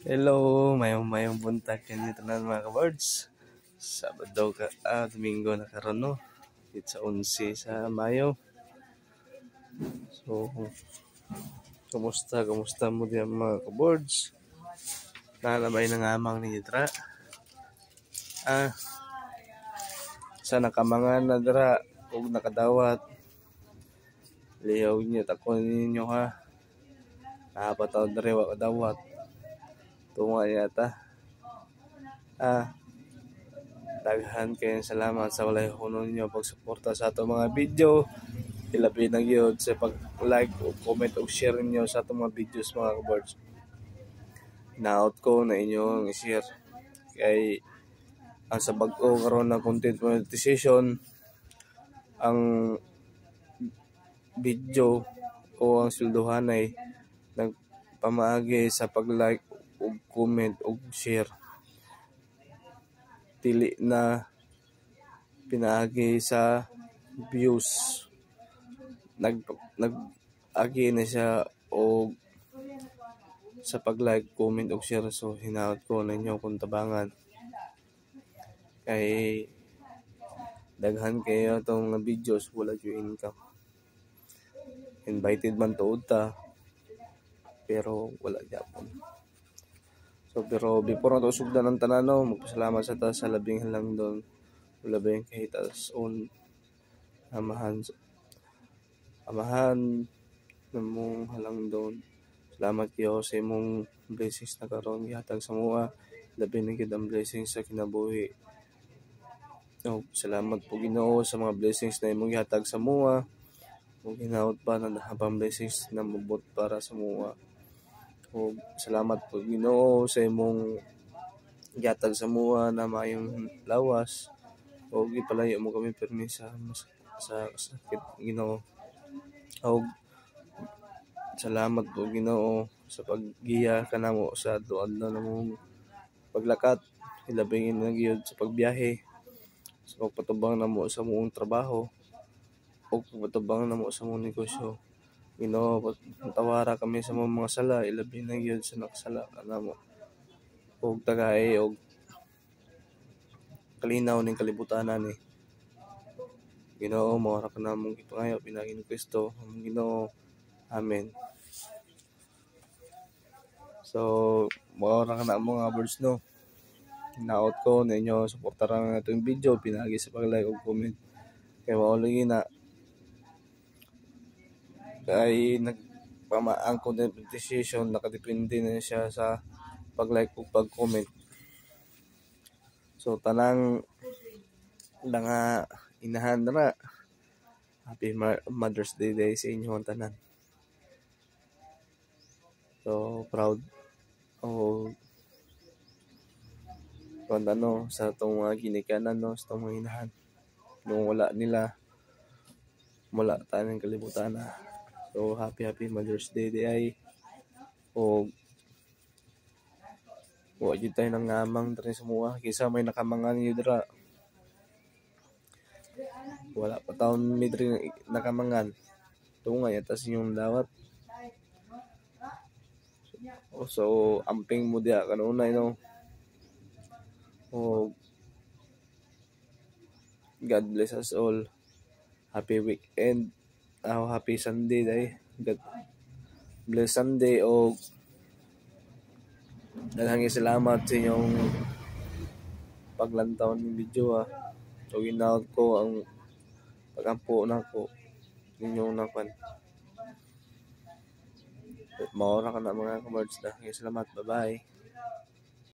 Hello, mayong buntag kanyo tanan mga ka-birds. Sabado ka, Domingo na karon no. It's sa 11 sa Mayo. So, kumusta mo diyan mga ka-birds? Nalamay nang amang ninyo dra. Sa nakamangan na dra ug nakadawat. Liyaw niyo takon ninyo ha. Napataw dre wa kadawat. Tunga yata. Daghan kayo salamat sa walay hunong nyo pagsuporta sa ato mga video. Ilabi na gyud sa pag-like o comment o share niyo sa atong mga videos mga ka-birds. Hinaot ko na inyong i-share kay ang sa bag-o karon na content monetization ang video o ang sweldohan ay nagpamaagi sa pag-like o comment o share. Dili na pinaagi sa views. Nag-agi na siya o sa pag-like, comment o share. So hinaot ko na inyo kung tabangan kay daghan kayo itong videos wala yung income. Invited man tuod ta pero wala gyapon. So pero before na sugdan ng tanan magpasalamat sa ta sa labing halang doon. Labing kahitas on amahan na mong halang doon. Salamat kayo sa imong blessings na karon gihatag sa mua. Labi na gid ang blessings sa kinabuhi. Salamat po Ginoo sa mga blessings na imong gihatag sa mua. Ug hinaot pa na habang blessings na mabot para sa mua. O salamat po Ginoo sa imong gihatag sa mua na mayong lawas o gipalayo mo kami pirmi sa sakit Ginoo. O salamat po Ginoo sa paggiya kanamo sa adlaw-adlaw namong paglakat. Ilabing na gyud sa pagbiyahe, sa pagpatubang namo sa muong trabaho o pagpatubang namo sa muong negosyo. Ginoo, patawara kami sa mga sala, ilabi na gyud sa nakasala kanamo. Og tagay og kalinaw ning kalibutanan ni Ginoo, mao ra kanamong gipangayo pinagi ni Kristo, among Ginoo. Amen. So, mao ra kanamo mga birds no. Hinaot ko na inyo suportaran nga itong video pinagi sa pag-like ug comment. Kay mao lagi na kay ang content monetization nakadepende na siya sa pag-like ug pag-comment. So tanang nga inahan na Happy Mother's Day sa inyong tanan. So proud sa itong mga ginikanan sa itong mga inahan. Nung wala nila, wala tayo ng kalibutan na. So happy Mother's Day ay o wala dito tayo ng ngamang tayo sa mua kaysa may nakamangan nyo dira. Wala pa taon midri nakamangan. Tungay atas yung dawat. So amping mo diya kanunay God bless us all. Happy weekend. Happy Sunday day. God bless Sunday o daghang salamat sa inyong paglantaw ng video So ginaot ko ang pagampo nako ninyong napan. Mao ra kana mga ka-birds na. Salamat. Bye-bye.